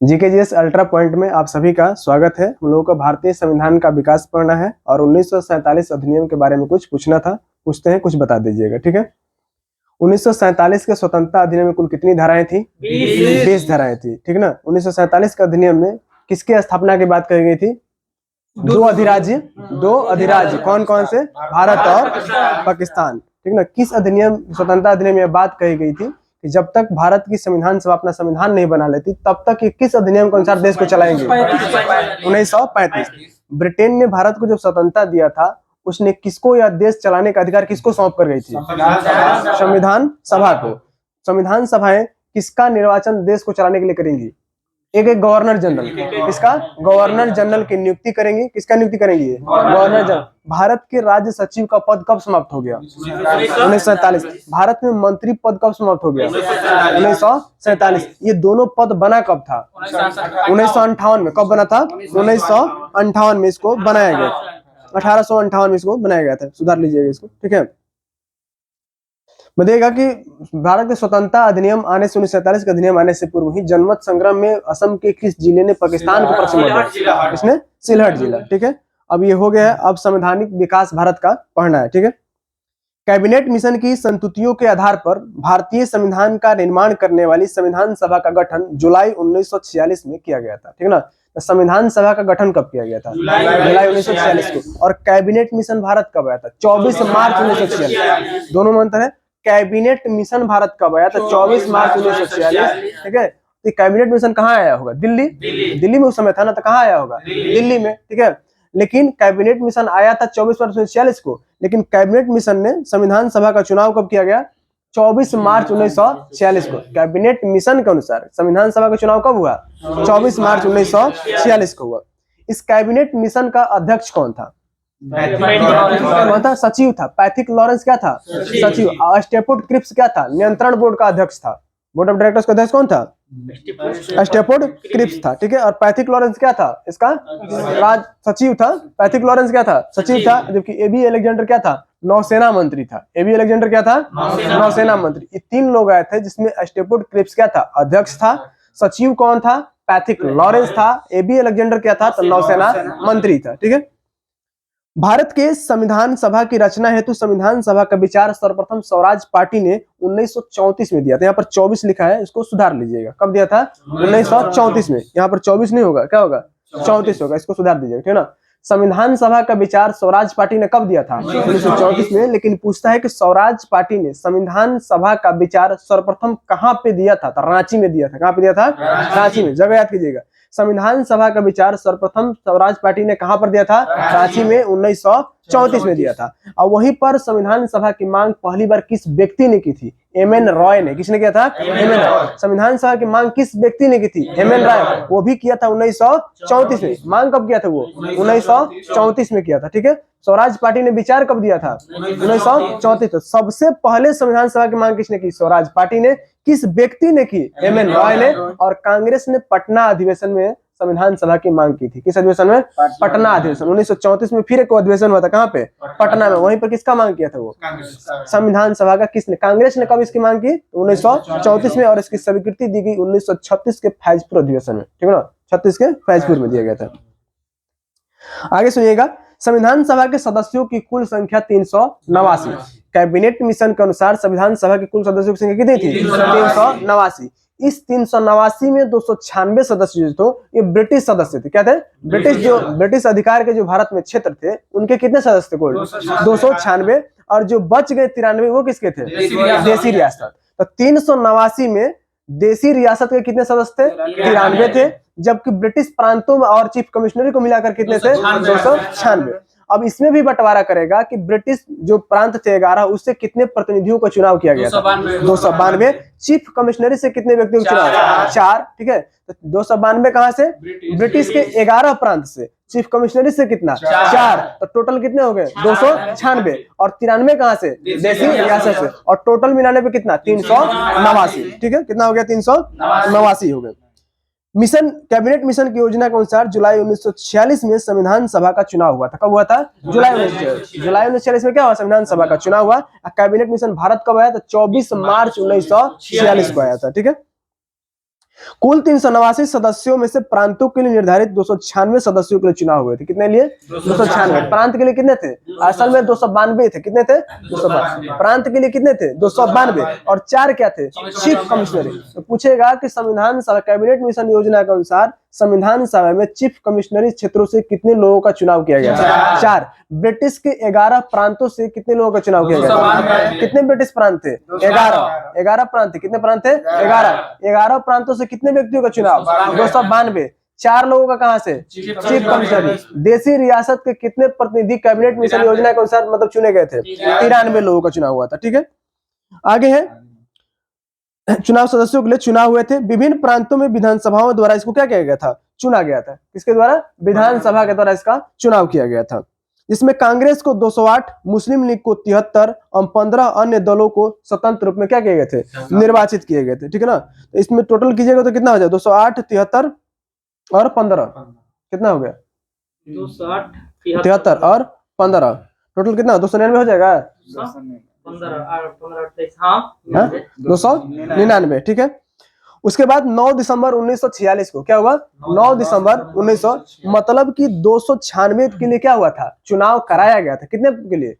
GKGS ultra point में आप सभी का स्वागत है। हम लोगों को भारतीय संविधान का विकास पढ़ना है और 1947 अधिनियम के बारे में कुछ पूछना था। पूछते हैं, कुछ बता दीजिएगा, ठीक है। 1947 के स्वतंत्रता अधिनियम में कुल कितनी धाराएं थी? 20 धाराएं थी, ठीक ना। 1947 के अधिनियम में किसकी स्थापना की बात कही गई थी? दो अधिराज्य कौन कौन से? भारत और पाकिस्तान, ठीक ना। किस अधिनियम, स्वतंत्रता अधिनियम में बात कही गई थी कि जब तक भारत की संविधान सभा अपना संविधान नहीं बना लेती तब तक ये किस अधिनियम के अनुसार देश को चलाएंगे? 1935। ब्रिटेन ने भारत को जब स्वतंत्रता दिया था, उसने किसको यह देश चलाने का अधिकार किसको सौंप कर गई थी? संविधान सभा को। संविधान सभाएं किसका निर्वाचन देश को चलाने के लिए करेंगी? एक गवर्नर जनरल। किसका? गवर्नर जनरल की नियुक्ति करेंगे। किसका नियुक्ति करेंगी? Governor general. भारत के राज्य सचिव का पद कब समाप्त हो गया? 1947। भारत में मंत्री पद कब समाप्त हो गया? 1947। ये दोनों पद बना कब था? 1958 में। कब बना था? 1958 में इसको बनाया गया। 1858 में इसको बनाया गया था। सुधार लीजिएगा इसको, ठीक है। बताइएगा कि भारत के स्वतंत्रता अधिनियम आने से 1947 के अधिनियम आने से पूर्व ही जनमत संग्राम में असम के किस जिले ने पाकिस्तान को पक्षी दिया? इसने सिलहट जिला, ठीक है। अब ये हो गया है। अब संवैधानिक विकास भारत का पढ़ना है, ठीक है। कैबिनेट मिशन की संस्तुतियों के आधार पर भारतीय संविधान का निर्माण करने वाली संविधान सभा का गठन जुलाई 1946 में किया गया था, ठीक है ना। तो संविधान सभा का गठन कब किया गया था? जुलाई 1946 को। और कैबिनेट मिशन भारत कब आया था? 24 मार्च 1946। दोनों में अंतर है। कैबिनेट मिशन भारत कब आया था? 24 मार्च 1946, ठीक है। तो कैबिनेट मिशन कहाँ आया होगा? दिल्ली में उस समय था ना, तो कहाँ आया होगा? दिल्ली में, ठीक है। लेकिन कैबिनेट मिशन आया था 24 मार्च 1946 को, लेकिन कैबिनेट मिशन ने संविधान सभा का चुनाव कब किया गया? 24 मार्च 1946 को। कैबिनेट मिशन के अनुसार संविधान सभा का चुनाव कब हुआ? 24 मार्च 1946 को हुआ। इस कैबिनेट मिशन का अध्यक्ष कौन था? कौन था? सचिव था। पैथिक लॉरेंस क्या था? सचिव। स्टेफोर्ड क्रिप्स क्या था? नियंत्रण बोर्ड का अध्यक्ष था। बोर्ड ऑफ डायरेक्टर्स का अध्यक्ष कौन था? स्टेफोर्ड क्रिप्स था, ठीक है। और पैथिक लॉरेंस क्या था? इसका राज सचिव था। पैथिक लॉरेंस क्या था? सचिव था। जबकि एबी अलेक्जेंडर क्या था? नौसेना मंत्री था। एबी अलेक्जेंडर क्या था? नौसेना मंत्री। ये तीन लोग आए थे, जिसमें स्टेफोर्ड क्रिप्स क्या था? अध्यक्ष था। सचिव कौन था? पैथिक लॉरेंस था। एबी अलेक्जेंडर क्या था? तो नौसेना मंत्री था, ठीक है। भारत के संविधान सभा की रचना हेतु संविधान सभा का विचार सर्वप्रथम स्वराज पार्टी ने 1934 में दिया था। यहाँ पर 24 लिखा है, इसको सुधार लीजिएगा। कब दिया था? 1934 में। यहाँ पर 24 नहीं होगा, क्या होगा? 34 होगा। इसको सुधार दीजिएगा, ठीक है ना। संविधान सभा का विचार स्वराज पार्टी ने कब दिया था? 1934 में। लेकिन पूछता है कि स्वराज पार्टी ने संविधान सभा का विचार सर्वप्रथम कहाँ पे दिया था? तो रांची में दिया था। कहाँ पे दिया था? रांची में। जगह याद कीजिएगा। संविधान सभा का विचार सर्वप्रथम स्वराज पार्टी ने कहां पर दिया था? रांची में 1934 में दिया था। और वहीं पर संविधान सभा की मांग पहली बार किस व्यक्ति ने की थी? एमएन रॉय ने। किसने किया था? एमएन रॉय। संविधान सभा की मांग किस व्यक्ति ने की थी? एमएन रॉय। वो भी किया था 1934 में। मांग कब किया था वो? 1934 में किया था, ठीक है। स्वराज पार्टी ने विचार कब दिया था? 1934। तो सबसे पहले संविधान सभा की मांग किसने की? स्वराज पार्टी ने। किस व्यक्ति ने की? एमएन रॉय ने। और कांग्रेस ने पटना अधिवेशन में संविधान सभा की मांग की थी। किस अधिवेशन में? पटना अधिवेशन। 1934 में फिर एक अधिवेशन हुआ था। कहाँ पे? पटना में। वहीं पर किसका मांग किया था वो? संविधान सभा का। किसने? कांग्रेस ने। कब इसकी मांग की? 1934 में। और इसकी स्वीकृति दी गई 1936 के फैजपुर अधिवेशन में, ठीक है ना। 36 के फैजपुर में दिया गया था। आगे सुनिएगा। संविधान सभा के सदस्यों की कुल संख्या 389। कैबिनेट मिशन के अनुसार संविधान सभा की कुल सदस्यों की संख्या कितनी थी? 389। इस 389 में 296 सदस्य जो थे, ये ब्रिटिश सदस्य थे। क्या थे? ब्रिटिश अधिकार के जो भारत में क्षेत्र थे, उनके कितने सदस्य थे? 296। और जो बच गए 93, वो किसके थे? देसी रियासत। तो 389 में देसी रियासत के कितने सदस्य थे? 93 थे। जबकि ब्रिटिश प्रांतों में और चीफ कमिश्नरी को मिलाकर कितने थे? 296। अब इसमें भी बंटवारा करेगा कि ब्रिटिश जो प्रांत थे 11, उससे कितने प्रतिनिधियों का चुनाव किया गया था? 292। चीफ कमिश्नरी से कितने व्यक्तियों का चुनाव? 4, ठीक है। तो 292 कहां से? ब्रिटिश के 11 प्रांत से। चीफ कमिश्नरी से कितना? 4। तो टोटल कितने हो गए? 296। और 93 कहां से? देसी रियासत से। और टोटल मिलाने पे कितना? 389, ठीक है। कितना हो गया? 389 हो गए। मिशन, कैबिनेट मिशन की योजना के अनुसार जुलाई 1946 में संविधान सभा का चुनाव हुआ था। कब हुआ था? जुलाई 1946 में क्या हुआ? संविधान सभा का चुनाव हुआ। कैबिनेट मिशन भारत कब आया था? 24 मार्च 1946 को आया था, ठीक है। कुल 389 सदस्यों में से प्रांतों के लिए निर्धारित 296 सदस्यों के लिए चुनाव हुए थे। कितने लिए? 296। प्रांत के लिए कितने थे? असल में 292 थे। कितने थे? 292। प्रांत के लिए कितने थे? 292। और 4 क्या थे? चीफ कमिश्नरी। तो पूछेगा कि संविधान सभा कैबिनेट मिशन योजना के अनुसार संविधान सभा में चीफ कमिश्नरी क्षेत्रों से कितने लोगों का चुनाव किया गया था? 4। ब्रिटिश के 11 प्रांतों से कितने लोगों का चुनाव किया गया था? कितने ब्रिटिश प्रांत थे? 11 प्रांत थे। कितने प्रांत थे? 11 प्रांतों से कितने व्यक्तियों का चुनाव? 292। 4 लोगों का कहां से? चीफ कमिश्नरी। देशी रियासत के कितने प्रतिनिधि कैबिनेट मिशन योजना के अनुसार मतलब चुने गए थे? 93 लोगों का चुनाव हुआ था। ठीक है, आगे है चुनाव सदस्यों के लिए चुनाव हुए थे। विभिन्न प्रांतों में विधानसभाओं द्वारा इसको क्या किया गया था? चुना गया था। किसके द्वारा? विधानसभा के द्वारा इसका चुनाव किया गया था, जिसमें कांग्रेस को 208, मुस्लिम लीग को 73 और 15 अन्य दलों को स्वतंत्र रूप में क्या किए गए थे? निर्वाचित किए गए थे। ठीक है ना, तो इसमें टोटल कीजिएगा तो कितना हो जाए? 208, 73 और 15 कितना हो गया? 208, 73 और 15 टोटल कितना? 299 हो जाएगा। 299। ठीक है, उसके बाद 9 दिसंबर 1946 को क्या हुआ? 9 दिसंबर 1900 मतलब कि 296 के लिए क्या हुआ था? चुनाव कराया गया था। कितने के लिए?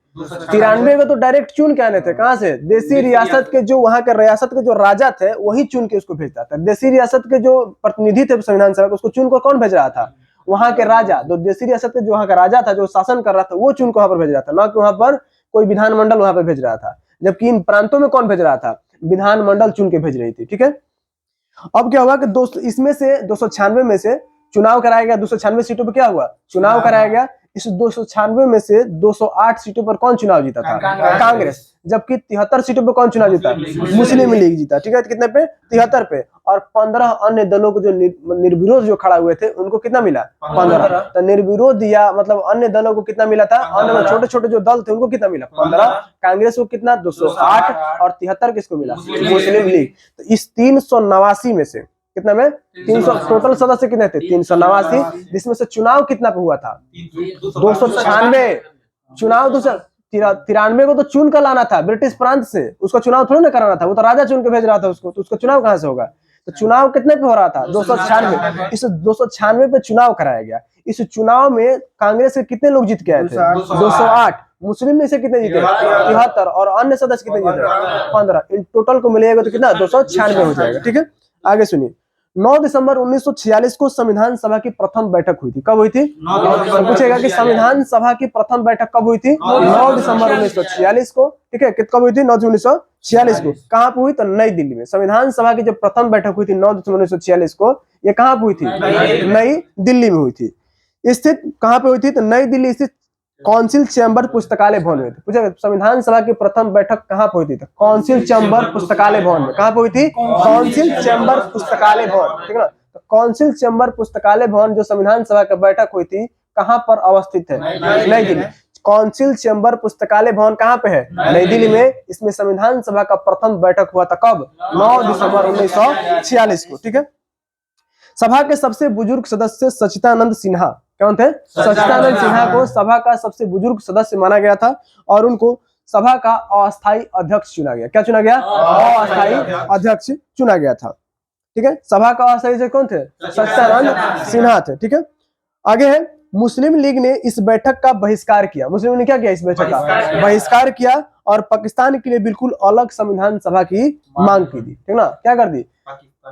93 को तो डायरेक्ट चुन के आने थे। कहां से? देशी रियासत के जो वहां के रियासत के जो राजा थे वही चुन के उसको भेजता था। देशी रियासत के जो प्रतिनिधि थे संविधान सभा उसको चुन को कौन भेज रहा था? वहां के राजा। जो देशी रियासत के जो वहां का राजा था जो शासन कर रहा था वो चुन को वहां पर भेज रहा था, ना कि वहां पर कोई विधानमंडल वहां पर भेज रहा था। जबकि इन प्रांतों में कौन भेज रहा था? विधानमंडल चुन के भेज रही थी। ठीक है, अब क्या हुआ कि इसमें से 296 में से चुनाव कराया गया। 296 सीटों पर क्या हुआ? चुनाव कराया गया। इस 296 में से 208 सीटों पर कौन चुनाव जीता था? कांग्रेस। जबकि 73 सीटों पर कौन चुनाव जीता? मुस्लिम लीग जीता। ठीक है, कितने पे? 73 पे। और 15 अन्य दलों को जो निर्विरोध जो खड़ा हुए थे उनको कितना मिला? 15। तो निर्विरोध या मतलब अन्य दलों को कितना मिला था? अन्य छोटे छोटे जो दल थे उनको कितना मिला? 15। कांग्रेस को कितना? 208 और 73 किसको मिला? मुस्लिम लीग। तो इस 389 में से कितना में? 300 टोटल सदस्य कितने थे? 389, जिसमें से चुनाव कितना पे हुआ था? 296। चुनाव 293 को तो चुन कर लाना था ब्रिटिश प्रांत से, उसका चुनाव थोड़ी ना कराना था, वो तो राजा चुन के भेज रहा था उसको, तो उसका चुनाव कहां से होगा? तो चुनाव कितने पे हो रहा था? 296। इस 296 पे चुनाव कराया गया। इस चुनाव में कांग्रेस के कितने लोग जीत के आए थे? 208। मुस्लिम में से कितने जीते? 73। और अन्य सदस्य कितने जीते? 15। इन टोटल को मिलेगा तो कितना? 296 हो जाएगा। ठीक है, आगे सुनिए। 9 दिसंबर 1946 को संविधान सभा की प्रथम बैठक हुई थी। कब हुई थी? पूछेगा कि संविधान सभा की प्रथम बैठक कब हुई थी? 9 दिसंबर 1946 को। ठीक है, कब हुई थी? 9 दिसंबर 1946 को। कहां पे हुई? तो नई दिल्ली में। संविधान सभा की जो प्रथम बैठक हुई थी 9 दिसंबर 1946 को, ये कहां पे हुई थी? नई दिल्ली में हुई थी। स्थित कहां पे हुई थी? तो नई दिल्ली स्थित काउंसिल चैम्बर पुस्तकालय भवन में। पूछा संविधान सभा की प्रथम बैठक कहां पे हुई थी? तो काउंसिल चैम्बर पुस्तकालय भवन में। कहां पे हुई थी? काउंसिल चैम्बर पुस्तकालय भवन। ठीक है ना, तो काउंसिल चैम्बर पुस्तकालय भवन जो संविधान सभा की बैठक हुई थी कहां पर अवस्थित है? नई दिल्ली। काउंसिल चैम्बर पुस्तकालय भवन कहां पे है? नई दिल्ली में। इसमें संविधान सभा का प्रथम बैठक हुआ था कब? 9 दिसंबर 1946 को। ठीक है, सभा के सबसे बुजुर्ग सदस्य सच्चिदानंद सिन्हा। कौन थे? सच्चिदानंद सिन्हा को सभा का सबसे बुजुर्ग सदस्य माना गया था और उनको सभा का अस्थायी अध्यक्ष चुना गया। क्या चुना गया? अस्थायी अध्यक्ष चुना गया था। ठीक है, सभा का अस्थायी अध्यक्ष कौन थे? सच्चिदानंद सिन्हा थे। ठीक है, आगे है मुस्लिम लीग ने इस बैठक का बहिष्कार किया। मुस्लिम लीग ने क्या किया? इस बैठक का बहिष्कार किया और पाकिस्तान के लिए बिल्कुल अलग संविधान सभा की मांग की थी। ठीक ना, क्या कर दी?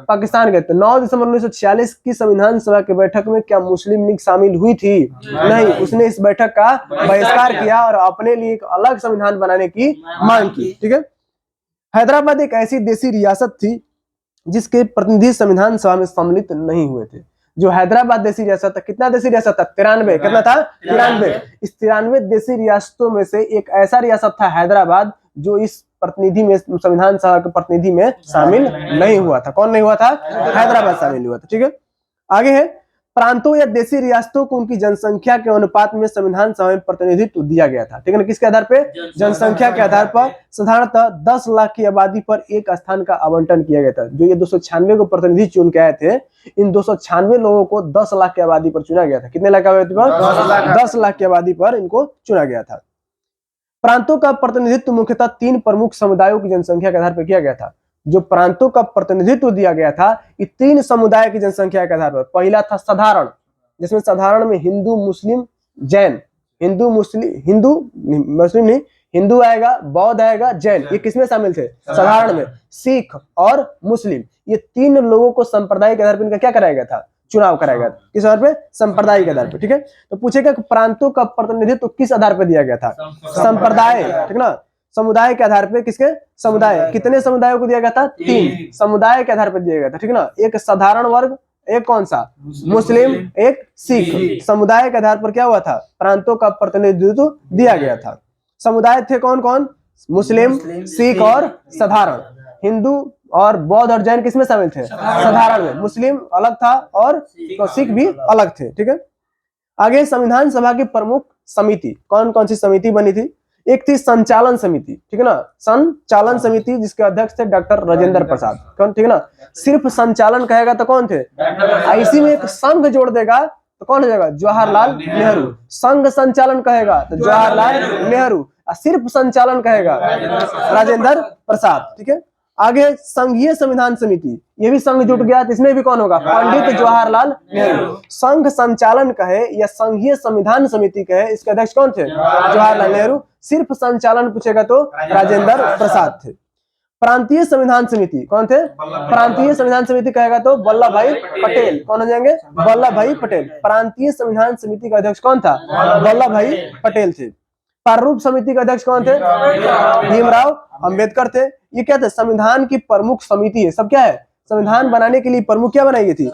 पाकिस्तान गए थे। 9 दिसंबर 1946 की संविधान सभा की बैठक में क्या मुस्लिम लीग शामिल हुई थी? नहीं, उसने इस बैठक का बहिष्कार किया और अपने लिए एक अलग संविधान बनाने की मांग की। ठीक है, हैदराबाद एक ऐसी देशी रियासत थी जिसके प्रतिनिधि संविधान सभा में सम्मिलित नहीं हुए थे। जो हैदराबाद देशी रियासत था, कितना देशी रियासत था? 93। कितना था? 93। इस 93 देशी रियासतों में से एक ऐसा रियासत था हैदराबाद जो इस प्रतिनिधि में संविधान सभा के प्रतिनिधि में शामिल नहीं हुआ था। कौन नहीं हुआ था? हैदराबाद शामिल हुआ था। ठीक है, आगे है प्रांतों या देशी रियासतों को उनकी जनसंख्या के अनुपात में संविधान सभा में प्रतिनिधित्व दिया गया था। ठीक है ना, किसके आधार पे? जनसंख्या के आधार पर। साधारणतः 10 लाख की आबादी पर एक स्थान का आवंटन किया गया था। जो ये 296 को प्रतिनिधि चुन के आए थे, इन 296 लोगों को 10 लाख की आबादी पर चुना गया था। कितने लाख की आबादी पर? 10 लाख की आबादी पर इनको चुना गया था। प्रांतों का प्रतिनिधित्व मुख्यतः 3 प्रमुख समुदायों की जनसंख्या के आधार पर किया गया था। जो प्रांतों का प्रतिनिधित्व दिया गया था ये 3 समुदाय की जनसंख्या के आधार पर। पहला था साधारण, जिसमें साधारण में हिंदू, मुस्लिम, जैन। हिंदू मुस्लिम नहीं, हिंदू आएगा, बौद्ध आएगा, जैन, ये किसमें शामिल थे? साधारण में। सिख और मुस्लिम, ये 3 लोगों को संप्रदाय के आधार पर इनका क्या कराया गया था? चुनाव कराया गया था। किस आधार पे? संप्रदाय के आधार पर। ठीक है, तो पूछेगा कि प्रांतों का प्रतिनिधित्व किस आधार पर दिया गया था? संप्रदाय, ठीक ना, समुदाय के आधार पे। किसके? समुदाय। कितने समुदायों को दिया गया था? 3 समुदाय के आधार पर दिया गया था, ठीक ना। एक साधारण वर्ग, एक कौन सा? मुस्लिम, एक सिख। समुदाय के आधार पर क्या हुआ था? प्रांतों का प्रतिनिधित्व दिया गया था। समुदाय थे कौन कौन? मुस्लिम, सिख और साधारण। हिंदू और बौद्ध और जैन किसमें शामिल थे? साधारण में। मुस्लिम अलग था और सिख भी अलग थे। ठीक है, आगे संविधान सभा की प्रमुख समिति कौन कौन सी समिति बनी थी? एक थी संचालन समिति, ठीक है ना, संचालन समिति, जिसके अध्यक्ष थे डॉक्टर राजेंद्र प्रसाद। कौन? ठीक है ना, सिर्फ संचालन कहेगा तो कौन थे? इसी में एक संघ जोड़ देगा तो कौन हो जाएगा? जवाहरलाल नेहरू। संघ संचालन कहेगा तो जवाहरलाल नेहरू, सिर्फ संचालन कहेगा राजेंद्र प्रसाद। ठीक है, आगे संघीय संविधान समिति, ये भी संघ जुट गया, तो इसमें भी कौन होगा? पंडित जवाहरलाल नेहरू। संघ संचालन कहे या संघीय संविधान समिति कहे, इसके अध्यक्ष कौन थे? जवाहरलाल नेहरू। सिर्फ संचालन पूछेगा तो राजेंद्र प्रसाद थे। प्रांतीय संविधान समिति कौन थे? प्रांतीय संविधान समिति कहेगा तो वल्लभ भाई पटेल। कौन हो जाएंगे? वल्लभ भाई पटेल। प्रांतीय संविधान समिति का अध्यक्ष कौन था? वल्लभ भाई पटेल थे। प्रारूप समिति का अध्यक्ष कौन थे? भीमराव अंबेडकर थे। ये क्या थे? संविधान की प्रमुख समिति है। सब क्या है? संविधान बनाने के लिए प्रमुख क्या बनाई गई थी?